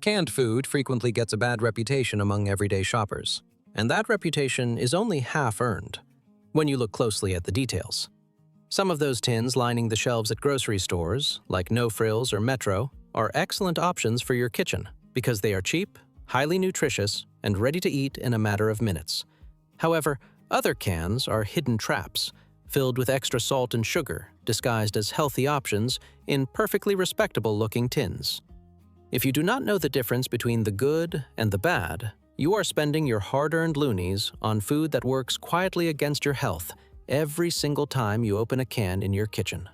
Canned food frequently gets a bad reputation among everyday shoppers, and that reputation is only half earned when you look closely at the details. Some of those tins lining the shelves at grocery stores, like No Frills or Metro, are excellent options for your kitchen because they are cheap, highly nutritious, and ready to eat in a matter of minutes. However, other cans are hidden traps, filled with extra salt and sugar, disguised as healthy options in perfectly respectable-looking tins. If you do not know the difference between the good and the bad, you are spending your hard-earned loonies on food that works quietly against your health every single time you open a can in your kitchen.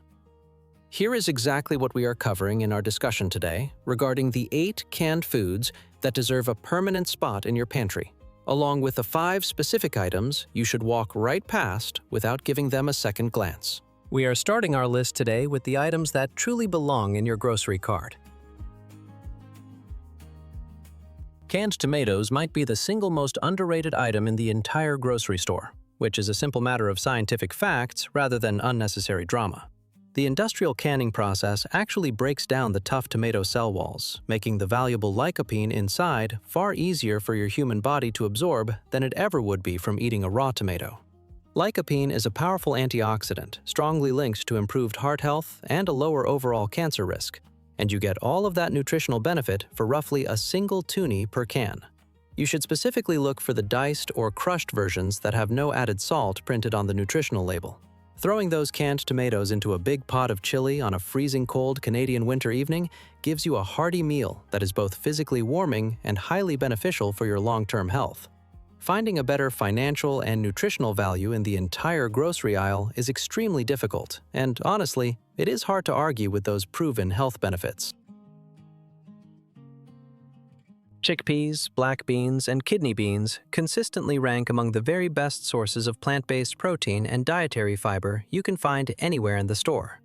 Here is exactly what we are covering in our discussion today regarding the 8 canned foods that deserve a permanent spot in your pantry, along with the 5 specific items you should walk right past without giving them a second glance. We are starting our list today with the items that truly belong in your grocery cart. Canned tomatoes might be the single most underrated item in the entire grocery store, which is a simple matter of scientific facts rather than unnecessary drama. The industrial canning process actually breaks down the tough tomato cell walls, making the valuable lycopene inside far easier for your human body to absorb than it ever would be from eating a raw tomato. Lycopene is a powerful antioxidant, strongly linked to improved heart health and a lower overall cancer risk, and you get all of that nutritional benefit for roughly a single toonie per can. You should specifically look for the diced or crushed versions that have no added salt printed on the nutritional label. Throwing those canned tomatoes into a big pot of chili on a freezing cold Canadian winter evening gives you a hearty meal that is both physically warming and highly beneficial for your long-term health. Finding a better financial and nutritional value in the entire grocery aisle is extremely difficult, and honestly, it is hard to argue with those proven health benefits. Chickpeas, black beans, and kidney beans consistently rank among the very best sources of plant-based protein and dietary fiber you can find anywhere in the store.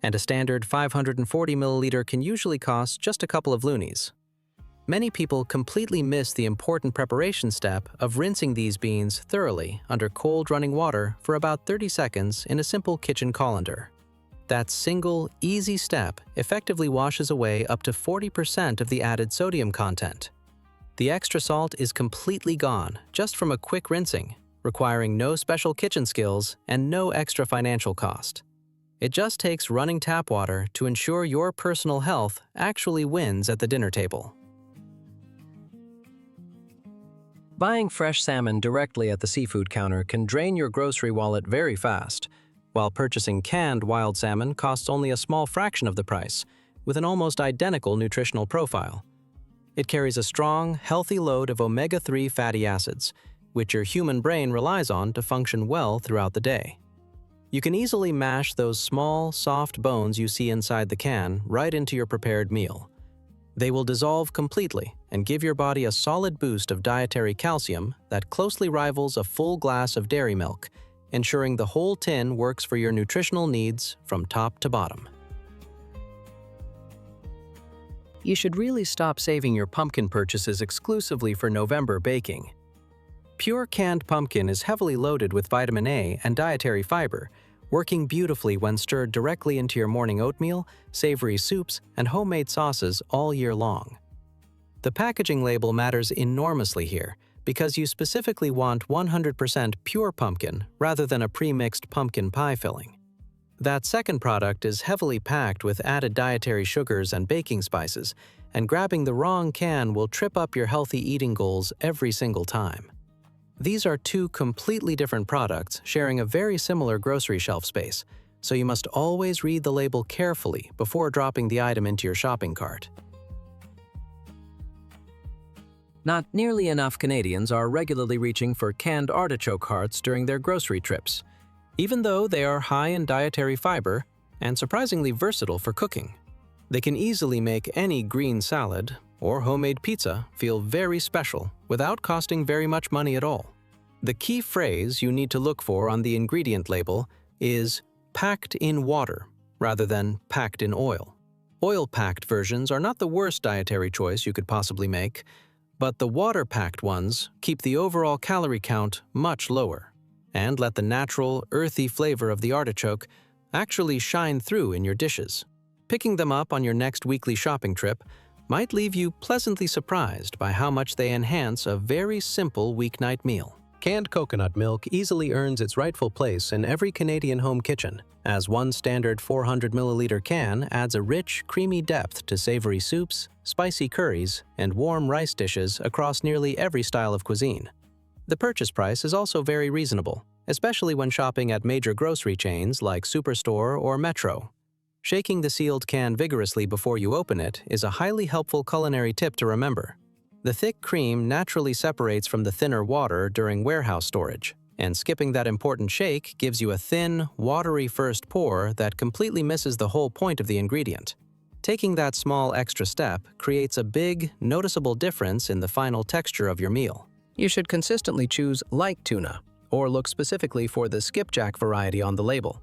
And a standard 540 milliliter can usually cost just a couple of loonies. Many people completely miss the important preparation step of rinsing these beans thoroughly under cold running water for about 30 seconds in a simple kitchen colander. That single, easy step effectively washes away up to 40% of the added sodium content. The extra salt is completely gone just from a quick rinsing, requiring no special kitchen skills and no extra financial cost. It just takes running tap water to ensure your personal health actually wins at the dinner table. Buying fresh salmon directly at the seafood counter can drain your grocery wallet very fast, while purchasing canned wild salmon costs only a small fraction of the price, with an almost identical nutritional profile. It carries a strong, healthy load of omega-3 fatty acids, which your human brain relies on to function well throughout the day. You can easily mash those small, soft bones you see inside the can right into your prepared meal. They will dissolve completely and give your body a solid boost of dietary calcium that closely rivals a full glass of dairy milk, ensuring the whole tin works for your nutritional needs from top to bottom. You should really stop saving your pumpkin purchases exclusively for November baking. Pure canned pumpkin is heavily loaded with vitamin A and dietary fiber, working beautifully when stirred directly into your morning oatmeal, savory soups, and homemade sauces all year long. The packaging label matters enormously here because you specifically want 100% pure pumpkin rather than a pre-mixed pumpkin pie filling. That second product is heavily packed with added dietary sugars and baking spices, and grabbing the wrong can will trip up your healthy eating goals every single time. These are 2 completely different products sharing a very similar grocery shelf space, so you must always read the label carefully before dropping the item into your shopping cart. Not nearly enough Canadians are regularly reaching for canned artichoke hearts during their grocery trips, even though they are high in dietary fiber and surprisingly versatile for cooking. They can easily make any green salad or homemade pizza feel very special without costing very much money at all. The key phrase you need to look for on the ingredient label is packed in water rather than packed in oil. Oil-packed versions are not the worst dietary choice you could possibly make, but the water-packed ones keep the overall calorie count much lower and let the natural, earthy flavor of the artichoke actually shine through in your dishes. Picking them up on your next weekly shopping trip might leave you pleasantly surprised by how much they enhance a very simple weeknight meal. Canned coconut milk easily earns its rightful place in every Canadian home kitchen, as one standard 400 milliliter can adds a rich, creamy depth to savory soups, spicy curries, and warm rice dishes across nearly every style of cuisine. The purchase price is also very reasonable, especially when shopping at major grocery chains like Superstore or Metro. Shaking the sealed can vigorously before you open it is a highly helpful culinary tip to remember. The thick cream naturally separates from the thinner water during warehouse storage, and skipping that important shake gives you a thin, watery first pour that completely misses the whole point of the ingredient. Taking that small extra step creates a big, noticeable difference in the final texture of your meal. You should consistently choose light tuna, or look specifically for the Skipjack variety on the label,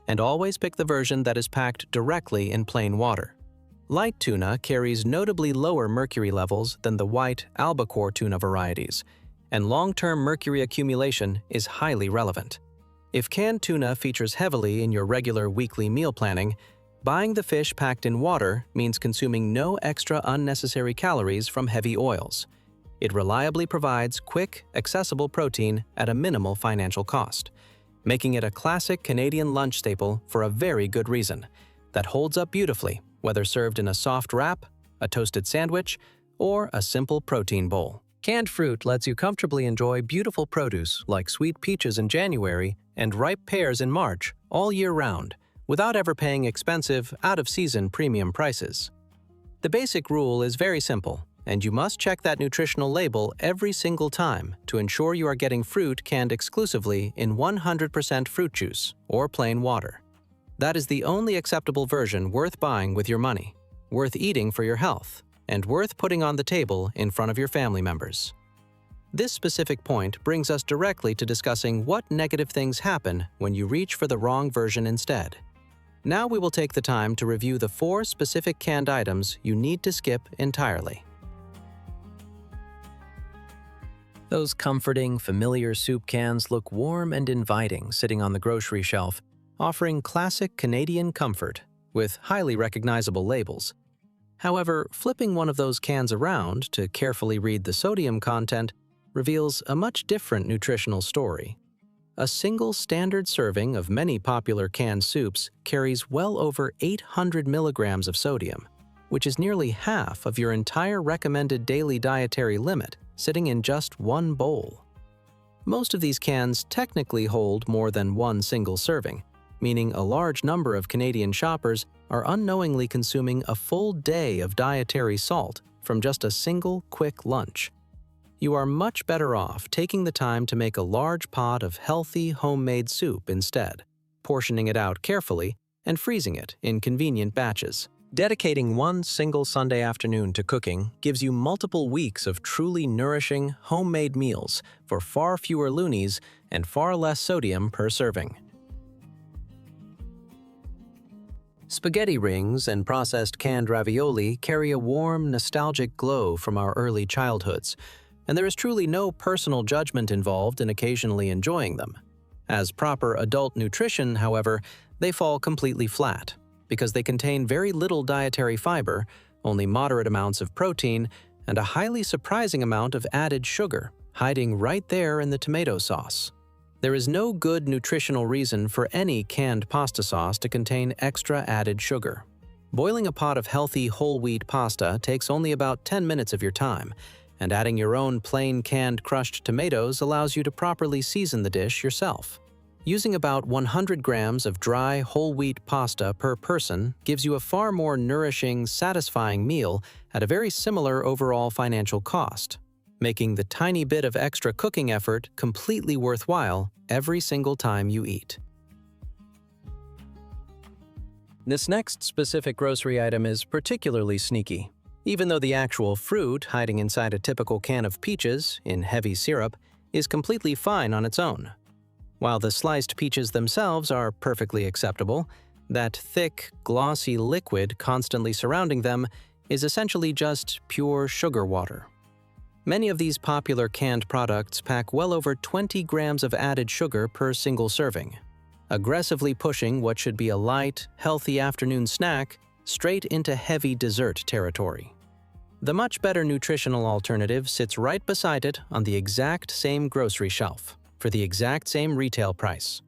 and always pick the version that is packed directly in plain water. Light tuna carries notably lower mercury levels than the white albacore tuna varieties, and long-term mercury accumulation is highly relevant. If canned tuna features heavily in your regular weekly meal planning, buying the fish packed in water means consuming no extra unnecessary calories from heavy oils. It reliably provides quick, accessible protein at a minimal financial cost, making it a classic Canadian lunch staple for a very good reason that holds up beautifully, whether served in a soft wrap, a toasted sandwich, or a simple protein bowl. Canned fruit lets you comfortably enjoy beautiful produce like sweet peaches in January and ripe pears in March all year round, without ever paying expensive, out-of-season premium prices. The basic rule is very simple, and you must check that nutritional label every single time to ensure you are getting fruit canned exclusively in 100% fruit juice or plain water. That is the only acceptable version worth buying with your money, worth eating for your health, and worth putting on the table in front of your family members. This specific point brings us directly to discussing what negative things happen when you reach for the wrong version instead. Now we will take the time to review the 4 specific canned items you need to skip entirely. Those comforting, familiar soup cans look warm and inviting sitting on the grocery shelf, offering classic Canadian comfort with highly recognizable labels. However, flipping one of those cans around to carefully read the sodium content reveals a much different nutritional story. A single standard serving of many popular canned soups carries well over 800 milligrams of sodium, which is nearly half of your entire recommended daily dietary limit sitting in just one bowl. Most of these cans technically hold more than one single serving, meaning a large number of Canadian shoppers are unknowingly consuming a full day of dietary salt from just a single quick lunch. You are much better off taking the time to make a large pot of healthy homemade soup instead, portioning it out carefully and freezing it in convenient batches. Dedicating one single Sunday afternoon to cooking gives you multiple weeks of truly nourishing, homemade meals for far fewer loonies and far less sodium per serving. Spaghetti rings and processed canned ravioli carry a warm, nostalgic glow from our early childhoods, and there is truly no personal judgment involved in occasionally enjoying them. As proper adult nutrition, however, they fall completely flat, because they contain very little dietary fiber, only moderate amounts of protein, and a highly surprising amount of added sugar, hiding right there in the tomato sauce. There is no good nutritional reason for any canned pasta sauce to contain extra added sugar. Boiling a pot of healthy whole wheat pasta takes only about 10 minutes of your time, and adding your own plain canned crushed tomatoes allows you to properly season the dish yourself. Using about 100 grams of dry whole wheat pasta per person gives you a far more nourishing, satisfying meal at a very similar overall financial cost, making the tiny bit of extra cooking effort completely worthwhile every single time you eat. This next specific grocery item is particularly sneaky. Even though the actual fruit hiding inside a typical can of peaches, in heavy syrup, is completely fine on its own. While the sliced peaches themselves are perfectly acceptable, that thick, glossy liquid constantly surrounding them is essentially just pure sugar water. Many of these popular canned products pack well over 20 grams of added sugar per single serving, aggressively pushing what should be a light, healthy afternoon snack straight into heavy dessert territory. The much better nutritional alternative sits right beside it on the exact same grocery shelf, for the exact same retail price.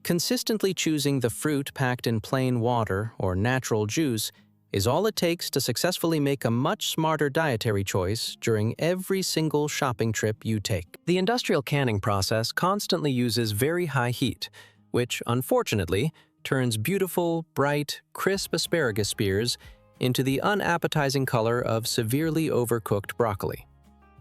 Consistently choosing the fruit packed in plain water or natural juice is all it takes to successfully make a much smarter dietary choice during every single shopping trip you take. The industrial canning process constantly uses very high heat, which, unfortunately, turns beautiful, bright, crisp asparagus spears into the unappetizing color of severely overcooked broccoli.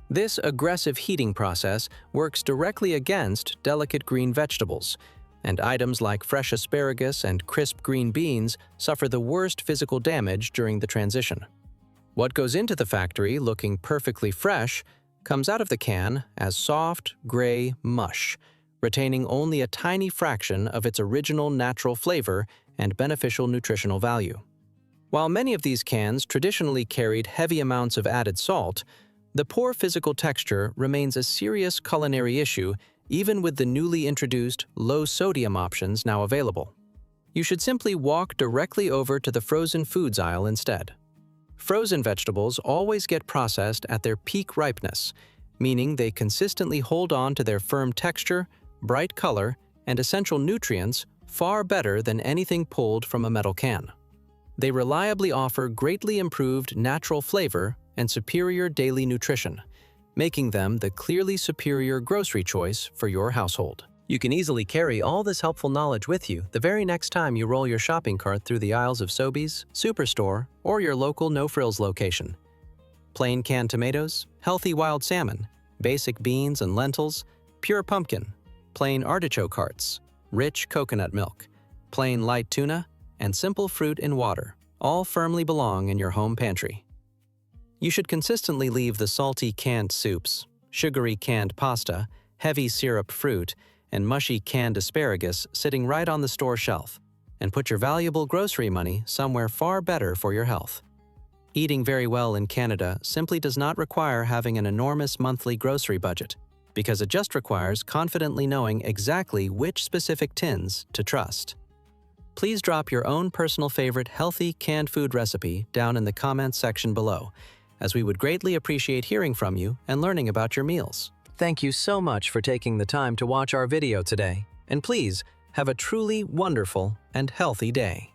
This aggressive heating process works directly against delicate green vegetables, and items like fresh asparagus and crisp green beans suffer the worst physical damage during the transition. What goes into the factory looking perfectly fresh comes out of the can as soft, gray mush, retaining only a tiny fraction of its original natural flavor and beneficial nutritional value. While many of these cans traditionally carried heavy amounts of added salt, the poor physical texture remains a serious culinary issue even with the newly introduced low-sodium options now available. You should simply walk directly over to the frozen foods aisle instead. Frozen vegetables always get processed at their peak ripeness, meaning they consistently hold on to their firm texture, bright color, and essential nutrients far better than anything pulled from a metal can. They reliably offer greatly improved natural flavor and superior daily nutrition, making them the clearly superior grocery choice for your household. You can easily carry all this helpful knowledge with you the very next time you roll your shopping cart through the aisles of Sobeys, Superstore, or your local no-frills location. Plain canned tomatoes, healthy wild salmon, basic beans and lentils, pure pumpkin, plain artichoke hearts, rich coconut milk, plain light tuna, and simple fruit in water all firmly belong in your home pantry. You should consistently leave the salty canned soups, sugary canned pasta, heavy syrup fruit, and mushy canned asparagus sitting right on the store shelf, and put your valuable grocery money somewhere far better for your health. Eating very well in Canada simply does not require having an enormous monthly grocery budget, because it just requires confidently knowing exactly which specific tins to trust. Please drop your own personal favorite healthy canned food recipe down in the comments section below, as we would greatly appreciate hearing from you and learning about your meals. Thank you so much for taking the time to watch our video today, and please have a truly wonderful and healthy day.